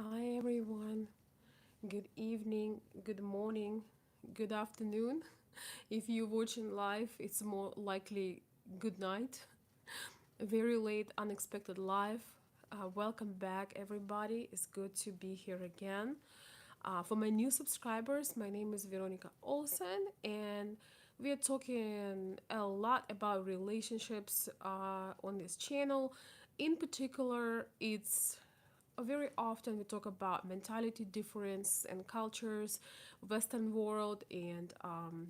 Hi everyone. Good evening, good morning, good afternoon. If you're watching live, it's more likely good night. Very late, unexpected live. Welcome back, everybody. It's good to be here again. For my new subscribers, my name is Veronica Olsen, and we are talking a lot about relationships on this channel. In particular, it's very often we talk about mentality difference and cultures, Western world and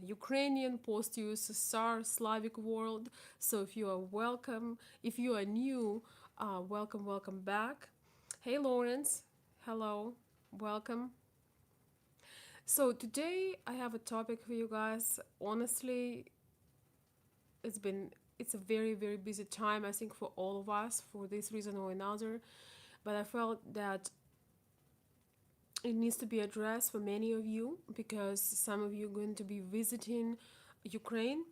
Ukrainian post-USSR Slavic world. So if you are welcome, if you are new, welcome back. Hey Lawrence, hello, welcome. So today I have a topic for you guys. Honestly, it's been it's a very busy time I think for all of us for this reason or another, but I felt that it needs to be addressed for many of you because some of you are going to be visiting Ukraine.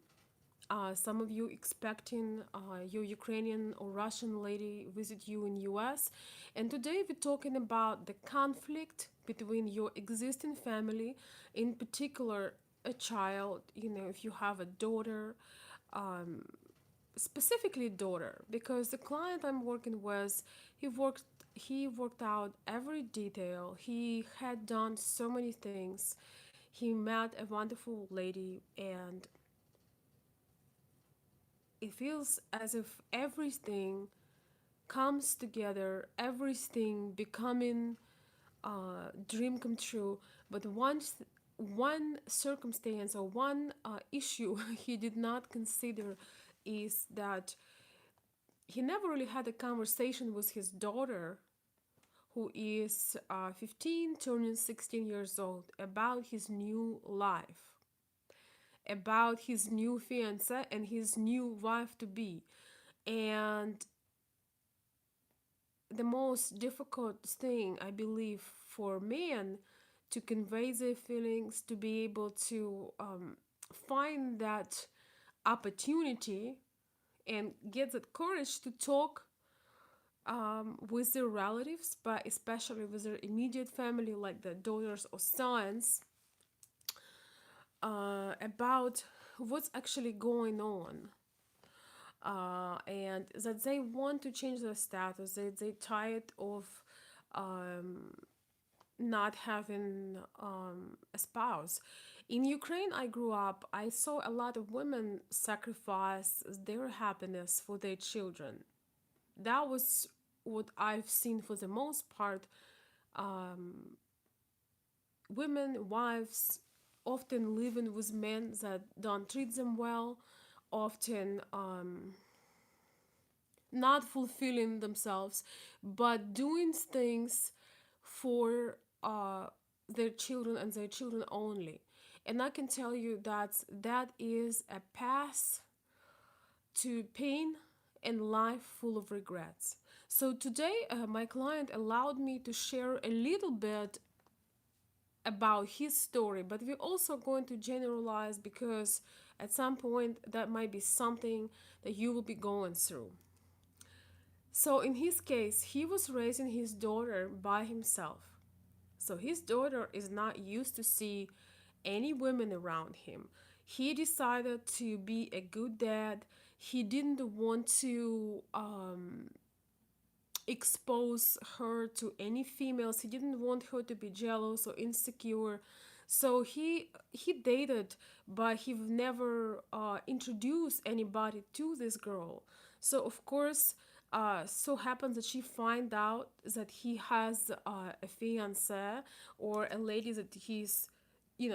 Some of you expecting your Ukrainian or Russian lady visit you in US. And today we're talking about the conflict between your existing family, in particular a child, if you have a daughter, specifically daughter, because the client I'm working with, he worked out every detail. He had done so many things. He met a wonderful lady, and it feels as if everything comes together, everything becoming a dream come true. But once one circumstance or one issue he did not consider is that he never really had a conversation with his daughter, who is 15, turning 16 years old, about his new life, about his new fiancé and his new wife to be. And the most difficult thing, I believe, for men to convey their feelings, to be able to find that opportunity and get that courage to talk with their relatives, but especially with their immediate family, like the daughters or sons, about what's actually going on. And that they want to change their status, they're tired of um, not having a spouse. In Ukraine, I grew up, I saw a lot of women sacrifice their happiness for their children. That was what I've seen for the most part. Women, wives, often living with men that don't treat them well, often not fulfilling themselves, but doing things for their children and their children only. And I can tell you that that is a path to pain and life full of regrets. So today, my client allowed me to share a little bit about his story, but we're also going to generalize because at some point that might be something that you will be going through. So in his case, he was raising his daughter by himself. So his daughter is not used to see any women around him. He decided to be a good dad. He didn't want to expose her to any females. He didn't want her to be jealous or insecure. So he dated, but he never introduced anybody to this girl. So of course, so happens that she find out that he has a fiancé or a lady that he's,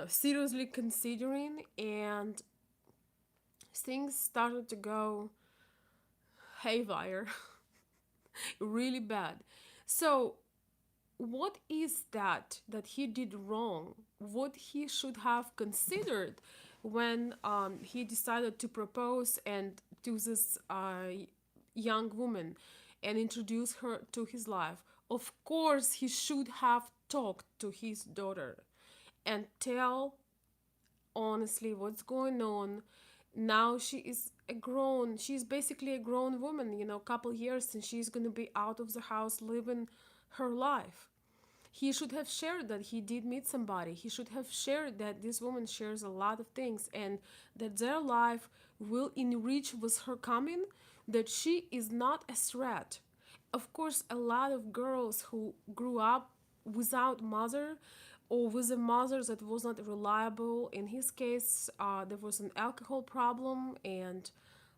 seriously considering, and things started to go haywire, really bad. So what is that he did wrong? What he should have considered when he decided to propose and to this young woman and introduce her to his life? Of course, he should have talked to his daughter and tell honestly what's going on. Now she's basically a grown woman, couple years, and she's going to be out of the house living her life. He should have shared that he did meet somebody. He should have shared that this woman shares a lot of things and that their life will enrich with her coming, that she is not a threat. Of course, a lot of girls who grew up without mother or with a mother that was not reliable. In his case, there was an alcohol problem and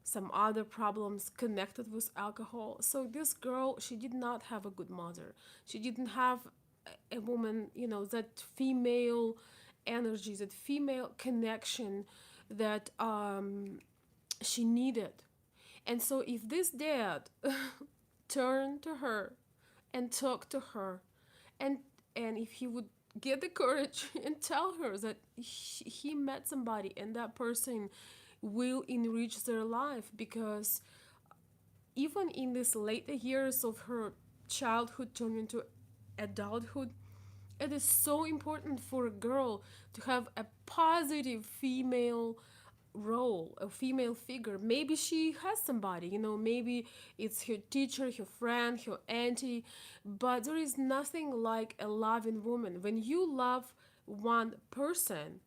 some other problems connected with alcohol. So this girl, she did not have a good mother. She didn't have a woman, that female energy, that female connection that she needed. And so if this dad turned to her and talked to her, and if he would get the courage and tell her that he met somebody and that person will enrich their life, because even in these later years of her childhood turning into adulthood, it is so important for a girl to have a positive female role, a female figure. Maybe she has somebody, maybe it's her teacher, her friend, her auntie, but there is nothing like a loving woman. When you love one person,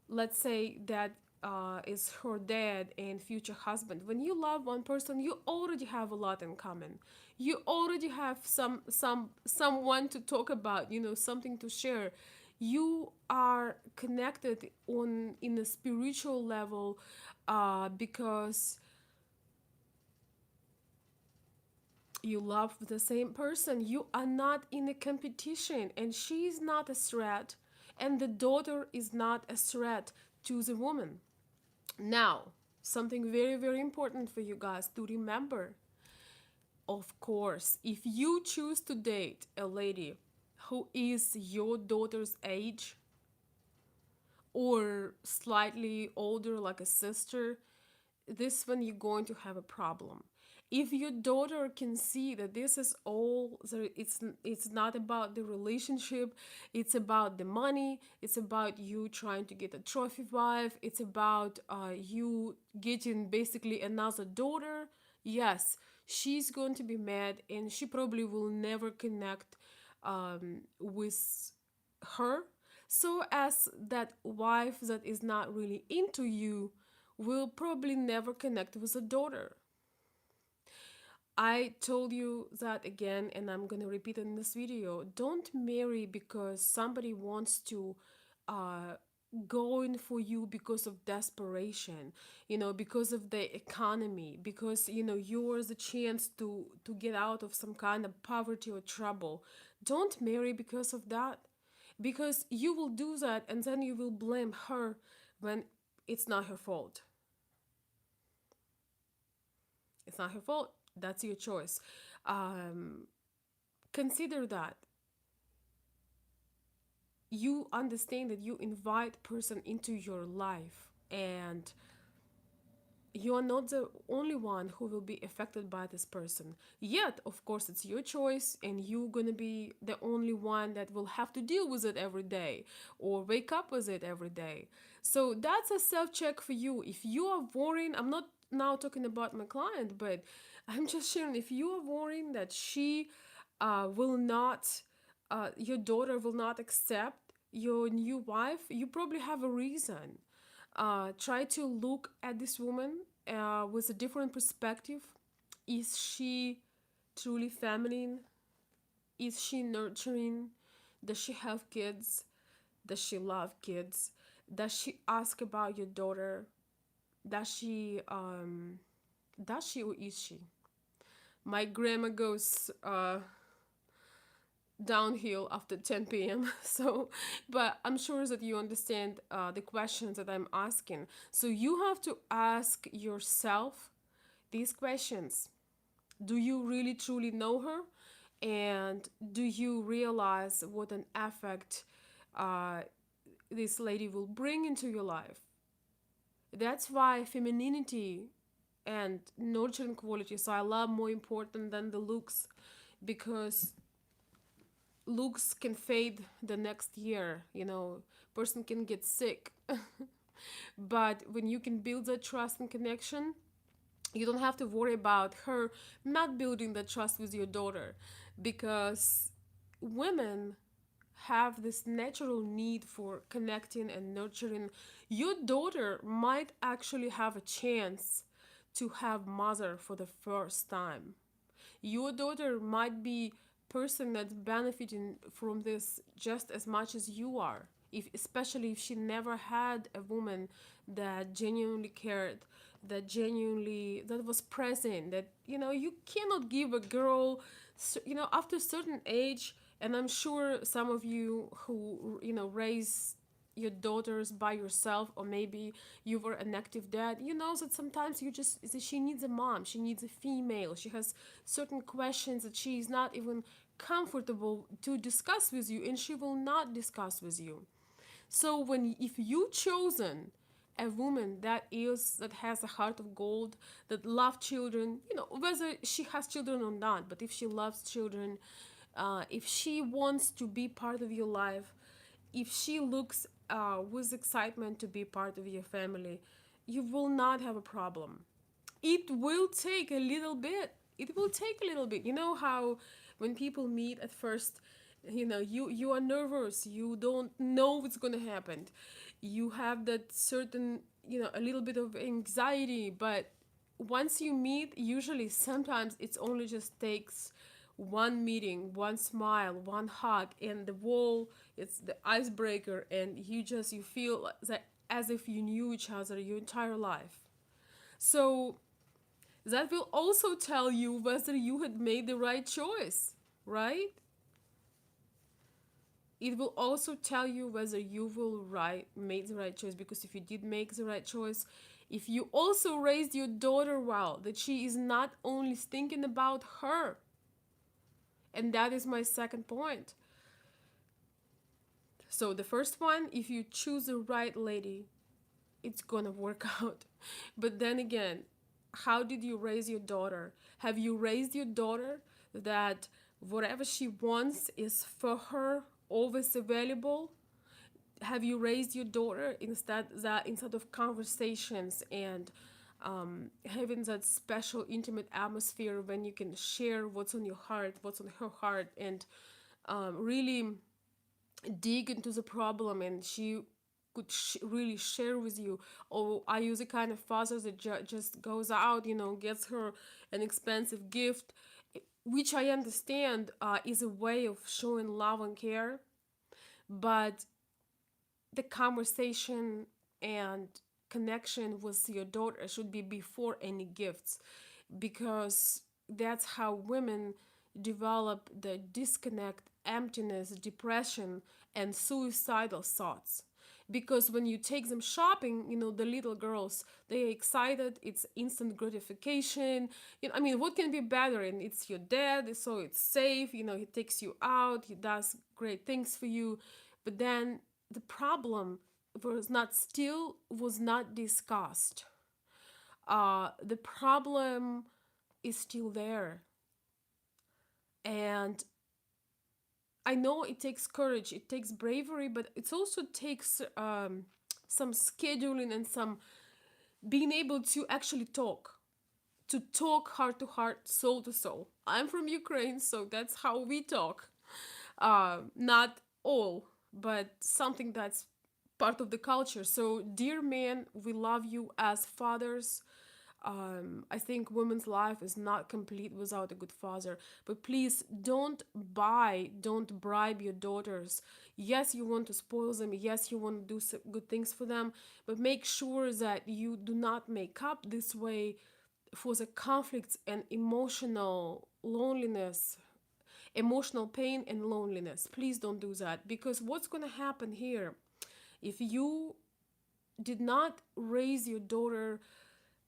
let's say that is her dad and future husband. When you love one person, you already have a lot in common. You already have someone to talk about, something to share. You are connected on in a spiritual level, because you love the same person. You are not in a competition, and she is not a threat, and the daughter is not a threat to the woman. Now, something very, very important for you guys to remember. Of course, if you choose to date a lady who is your daughter's age or slightly older, like a sister, this one you're going to have a problem. If your daughter can see that this is all, it's not about the relationship, it's about the money, it's about you trying to get a trophy wife, it's about you getting basically another daughter, yes, she's going to be mad and she probably will never connect with her. So as that wife that is not really into you will probably never connect with a daughter. I told you that again, and I'm gonna repeat it in this video. Don't marry because somebody wants to uh, go in for you because of desperation, because of the economy, because yours a chance to get out of some kind of poverty or trouble. Don't marry because of that, because you will do that and then you will blame her when it's not her fault. It's not her fault. That's your choice. Um, Consider that you understand that you invite person into your life, and you are not the only one who will be affected by this person. Yet, of course, it's your choice, and you're gonna be the only one that will have to deal with it every day or wake up with it every day. So that's a self check for you. If you are worrying, I'm not now talking about my client, but I'm just sharing. If you are worrying that she will not, your daughter will not accept your new wife, you probably have a reason. Try to look at this woman with a different perspective. Is she truly feminine? Is she nurturing? Does she have kids? Does she love kids? Does she ask about your daughter? Does she or is she? My grandma goes downhill after 10 p.m. So, but I'm sure that you understand the questions that I'm asking. So you have to ask yourself these questions. Do you really truly know her? And do you realize what an effect uh, this lady will bring into your life? That's why femininity and nurturing qualities I love more important than the looks, because looks can fade the next year, person can get sick. But when you can build that trust and connection, you don't have to worry about her not building that trust with your daughter, because women have this natural need for connecting and nurturing. Your daughter might actually have a chance to have mother for the first time. Your daughter might be person that's benefiting from this just as much as you are, if especially if she never had a woman that genuinely cared, that was present, that you cannot give a girl, after a certain age. And I'm sure some of you who raise your daughters by yourself, or maybe you were an active dad, you know that sometimes she needs a mom, she needs a female, she has certain questions that she is not even comfortable to discuss with you, and she will not discuss with you. So if you chosen a woman that has a heart of gold, that love children, whether she has children or not, but if she loves children, if she wants to be part of your life, if she looks with excitement to be part of your family, you will not have a problem. It will take a little bit. It will take a little bit. You know how when people meet at first, you are nervous. You don't know what's gonna happen. You have that certain, a little bit of anxiety. But once you meet, usually sometimes it's only just takes one meeting, one smile, one hug, and the wall, it's the icebreaker, and you feel that as if you knew each other your entire life. So that will also tell you whether you had made the right choice, right? It will also tell you whether you will made the right choice, because if you did make the right choice, if you also raised your daughter well, that she is not only thinking about her. And that is my second point. So the first one, if you choose the right lady, it's gonna work out. But then again, how did you raise your daughter? Have you raised your daughter that whatever she wants is for her, always available? Have you raised your daughter instead of conversations and having that special intimate atmosphere when you can share what's on your heart, what's on her heart, and really dig into the problem, and she could really share with you? Or are you the kind of father that just goes out, gets her an expensive gift, which I understand is a way of showing love and care, but the conversation and connection with your daughter should be before any gifts, because that's how women develop the disconnect, emptiness, depression, and suicidal thoughts. Because when you take them shopping, the little girls, they're excited, it's instant gratification. I mean, what can be better? And it's your dad, so it's safe, he takes you out, he does great things for you. But then the problem was not discussed. The problem is still there. And I know it takes courage, it takes bravery, but it also takes some scheduling and some being able to actually to talk heart to heart, soul to soul. I'm from Ukraine, so that's how we talk. Not all, but something that's part of the culture. So, dear men, we love you as fathers. I think women's life is not complete without a good father. But please don't bribe your daughters. Yes, you want to spoil them. Yes, you want to do good things for them. But make sure that you do not make up this way for the conflicts and emotional pain and loneliness. Please don't do that, because what's going to happen here, if you did not raise your daughter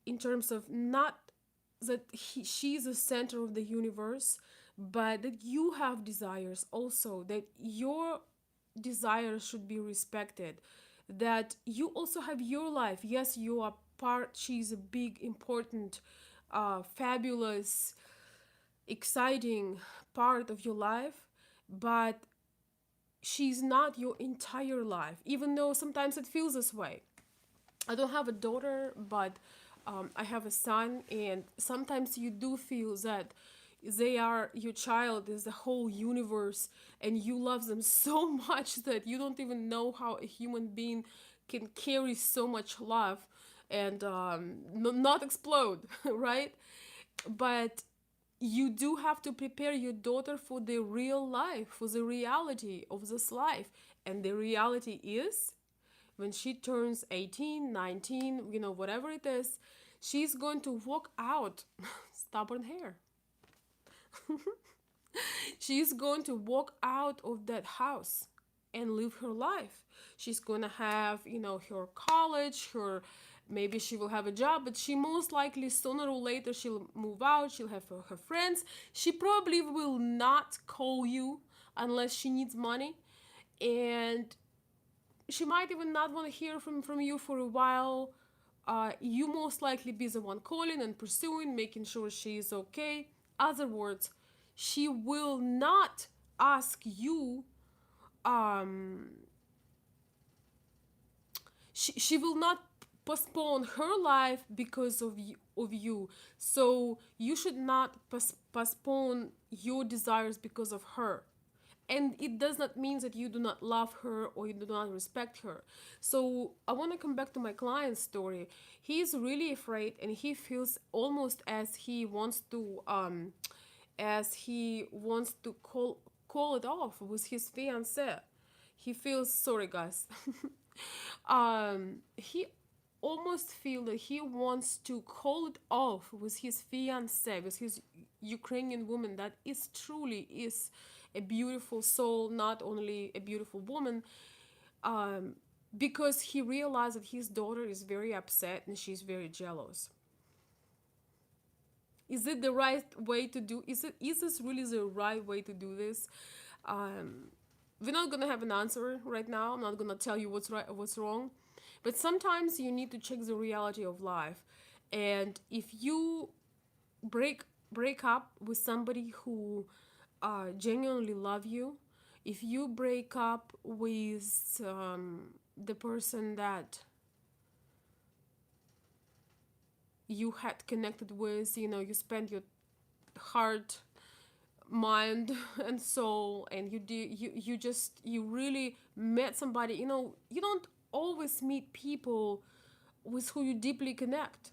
in terms of not that she's the center of the universe, but that you have desires also, that your desires should be respected, that you also have your life. Yes, you are part, she's a big, important, fabulous, exciting part of your life, but she's not your entire life, even though sometimes it feels this way. I don't have a daughter, but I have a son, and sometimes you do feel that They are your child, is the whole universe, and you love them so much that you don't even know how a human being can carry so much love and not explode, right? But you do have to prepare your daughter for the real life, for the reality of this life. And the reality is, when she turns 18, 19, whatever it is, she's going to walk out stubborn hair. She's going to walk out of that house and live her life. She's going to have, her college, her maybe she will have a job, but she most likely sooner or later she'll move out, she'll have her friends. She probably will not call you unless she needs money, and she might even not want to hear from you for a while. You most likely be the one calling and pursuing, making sure she is okay. Other words, she will not ask you. Um, she will not postpone her life because of you. So you should not postpone your desires because of her. And it does not mean that you do not love her or you do not respect her. So I want to come back to my client's story. He is really afraid, and he feels almost as he wants to call it off with his fiancée. He feels sorry, guys. He almost feel that he wants to call it off with his fiancée, with his Ukrainian woman that is truly is a beautiful soul, not only a beautiful woman, um, because he realized that his daughter is very upset and she's very jealous. Is it the right way to do? Is this really the right way to do this? Um, we're not gonna have an answer right now. I'm not gonna tell you what's right or what's wrong, but sometimes you need to check the reality of life. And if you break up with somebody who genuinely love you, if you break up with the person that you had connected with, you spend your heart, mind, and soul, and you really met somebody. You don't always meet people with who you deeply connect.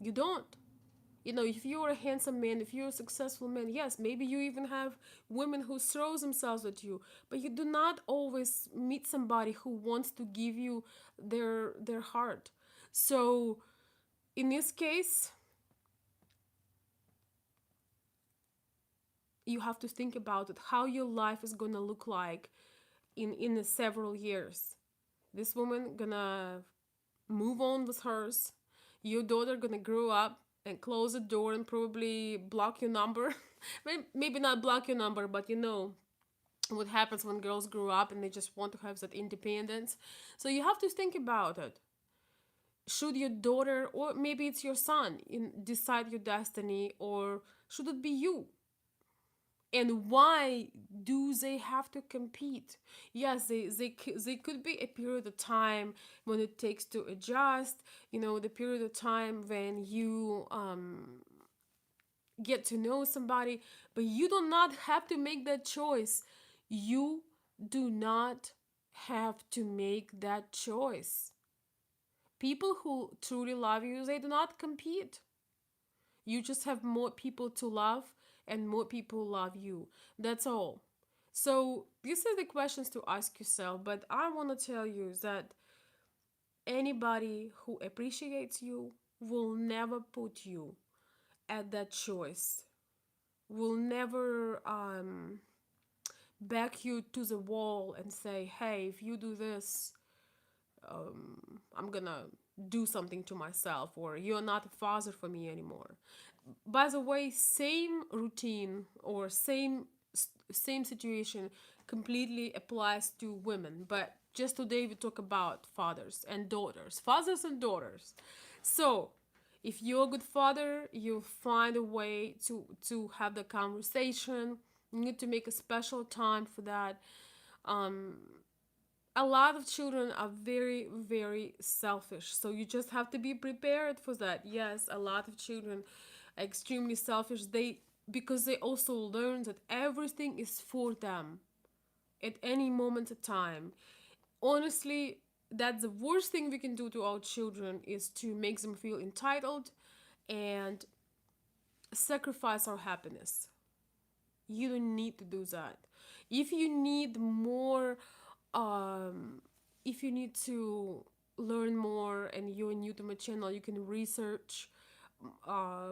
You don't. If you're a handsome man, if you're a successful man, yes, maybe you even have women who throws themselves at you, but you do not always meet somebody who wants to give you their heart. So in this case, you have to think about it, how your life is gonna look like in several years. This woman gonna move on with hers. Your daughter gonna grow up and close the door and probably block your number. Maybe not block your number, but what happens when girls grow up and they just want to have that independence. So you have to think about it. Should your daughter, or maybe it's your son, decide your destiny, or should it be you? And why do they have to compete? Yes, they could be a period of time when it takes to adjust, the period of time when you get to know somebody, but you do not have to make that choice. You do not have to make that choice. People who truly love you, they do not compete. You just have more people to love, and more people love you. That's all. So these are the questions to ask yourself. But I want to tell you that anybody who appreciates you will never put you at that choice. Will never back you to the wall and say, "Hey, if you do this, I'm gonna do something to myself," or "You're not a father for me anymore." By the way, same routine or same situation completely applies to women, but just today we talk about fathers and daughters. Fathers and daughters. So if you're a good father, you find a way to have the conversation. You need to make a special time for that. um a lot of children are very, very selfish, so you just have to be prepared for that. Yes, a lot of children are extremely selfish. because they also learn that everything is for them at any moment of time. Honestly, that's the worst thing we can do to our children, is to make them feel entitled and sacrifice our happiness. You don't need to do that. If you need more, um, if you need to learn more and you're new to my channel, you can research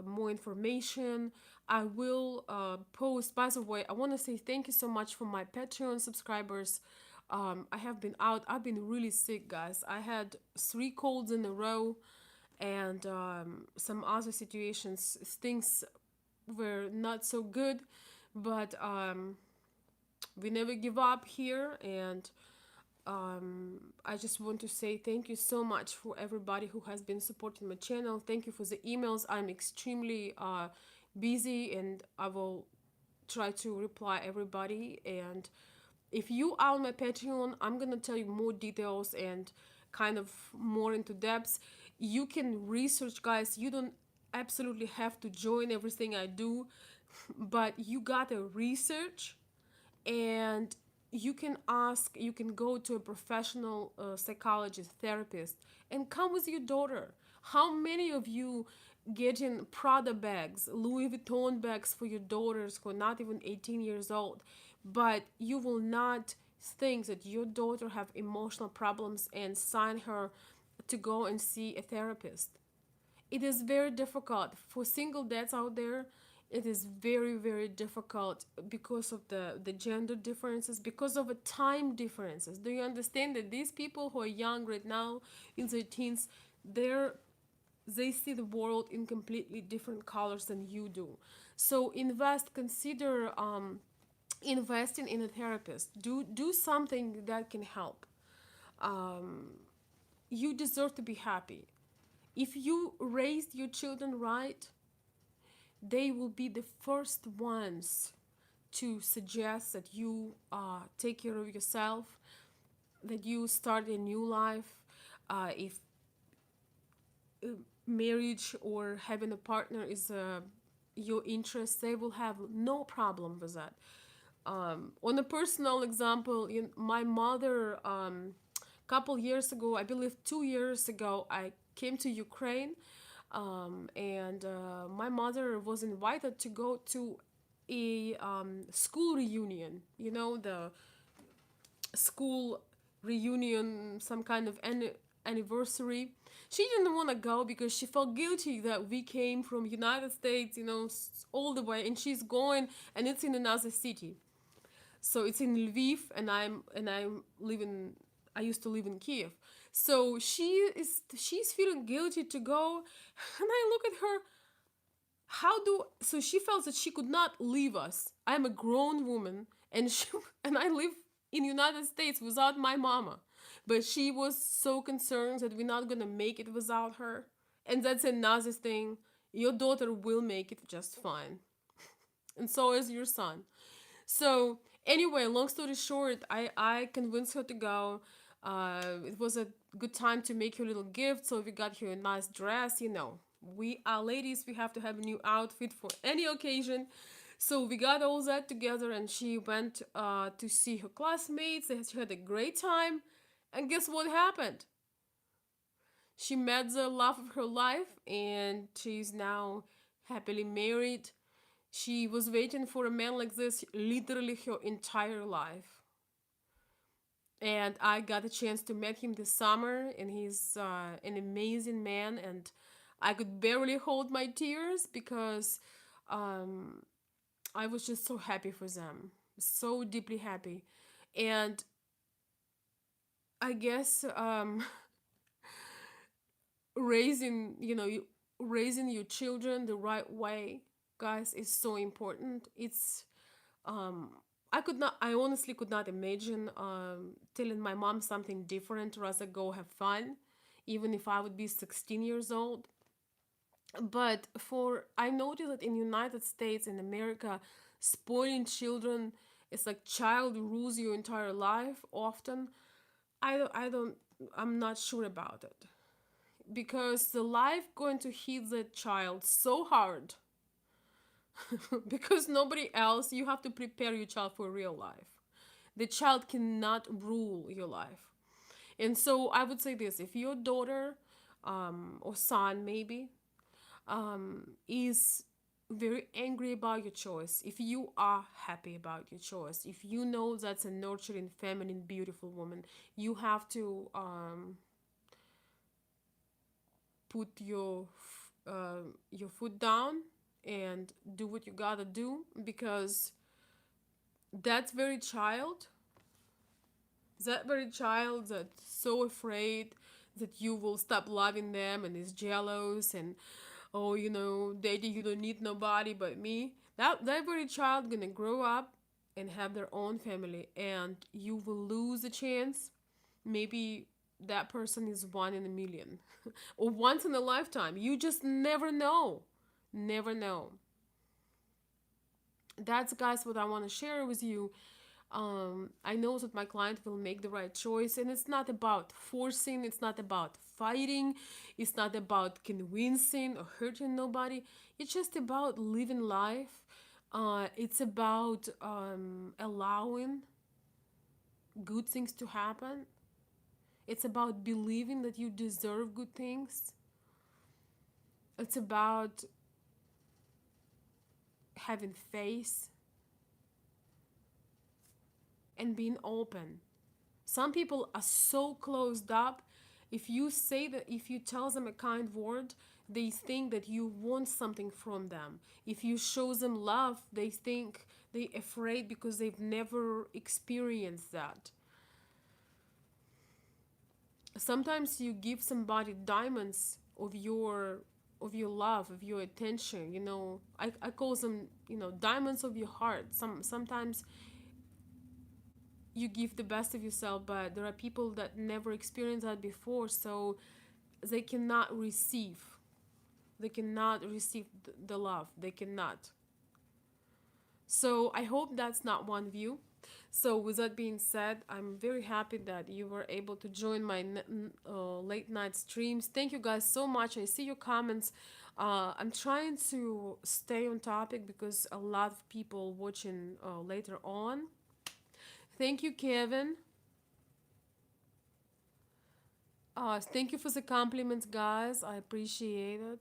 more information. I will post. By the way, I want to say thank you so much for my Patreon subscribers. I have been out. I've been really sick, guys. I had 3 colds in a row, and some other situations. Things were not so good, but we never give up here. And I just want to say thank you so much for everybody who has been supporting my channel. Thank you for the emails. I'm extremely busy, and I will try to reply everybody. And if you are on my Patreon, I'm gonna tell you more details and kind of more into depth. You can research, guys. You don't absolutely have to join everything I do, but you gotta research, and you can ask, you can go to a professional psychologist, therapist, and come with your daughter. How many of you getting Prada bags, Louis Vuitton bags for your daughters who are not even 18 years old, but you will not think that your daughter have emotional problems and sign her to go and see a therapist? It is very difficult for single dads out there. It is very, very difficult because of the gender differences, because of the time differences. Do you understand that these people who are young right now in their teens, they're they see the world in completely different colors than you do. So consider investing in a therapist. Do something that can help. You deserve to be happy. If you raised your children right, they will be the first ones to suggest that you take care of yourself, that you start a new life. If marriage or having a partner is your interest, they will have no problem with that. On a personal example, my mother, couple years ago, I believe 2 years ago, I came to Ukraine, and my mother was invited to go to a school reunion. You know, the school reunion, some kind of anniversary. She didn't want to go because she felt guilty that we came from United States, all the way, and she's going, and it's in another city. So it's in Lviv, and I'm living. I used to live in Kiev. So she's feeling guilty to go, and I look at her. So she felt that she could not leave us. I'm a grown woman, and she, and I live in United States without my mama. But she was so concerned that we're not gonna make it without her. And that's another thing. Your daughter will make it just fine. And so is your son. So anyway, long story short, I convinced her to go. It was a good time to make her a little gift, so we got her a nice dress. We are ladies, we have to have a new outfit for any occasion. So we got all that together, and she went to see her classmates. She had a great time, and guess what happened? She met the love of her life, and she's now happily married. She was waiting for a man like this literally her entire life. And I got a chance to meet him this summer, and he's an amazing man. And I could barely hold my tears because I was just so happy for them, so deeply happy. And I guess raising, raising your children the right way, guys, is so important. It's I honestly could not imagine telling my mom something different, rather go have fun, even if I would be 16 years old. But I noticed that in United States, in America, spoiling children is like child rules your entire life often. I'm not sure about it, because the life going to hit the child so hard because nobody else, you have to prepare your child for real life. The child cannot rule your life. And so I would say this: if your daughter or son maybe is very angry about your choice, if you are happy about your choice, if you know that's a nurturing, feminine, beautiful woman, you have to put your foot down and do what you gotta do, because that very child, that's so afraid that you will stop loving them and is jealous and, oh, daddy, you don't need nobody but me. That very child gonna grow up and have their own family, and you will lose a chance. Maybe that person is one in a million or once in a lifetime. You just never know. Never know. That's, guys, what I want to share with you. I know that my client will make the right choice, and it's not about forcing, it's not about fighting, it's not about convincing or hurting nobody. It's just about living life. It's about allowing good things to happen. It's about believing that you deserve good things. It's about having faith and being open. Some people are so closed up. If you tell them a kind word, they think that you want something from them. If you show them love, they think they're afraid because they've never experienced that. Sometimes you give somebody diamonds of your love, of your attention. I call them, diamonds of your heart. Sometimes you give the best of yourself, but there are people that never experienced that before, so they cannot receive. They cannot receive the love. They cannot. So I hope that's not one of you. So with that being said, I'm very happy that you were able to join my late night streams. Thank you guys so much. I see your comments. I'm trying to stay on topic because a lot of people watching later on. Thank you, Kevin. Thank you for the compliments, guys. I appreciate it.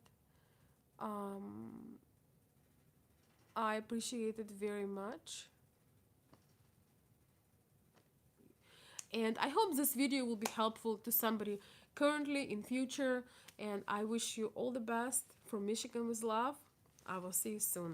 Um, I appreciate it very much. And I hope this video will be helpful to somebody currently, in future. And I wish you all the best from Michigan with love. I will see you soon.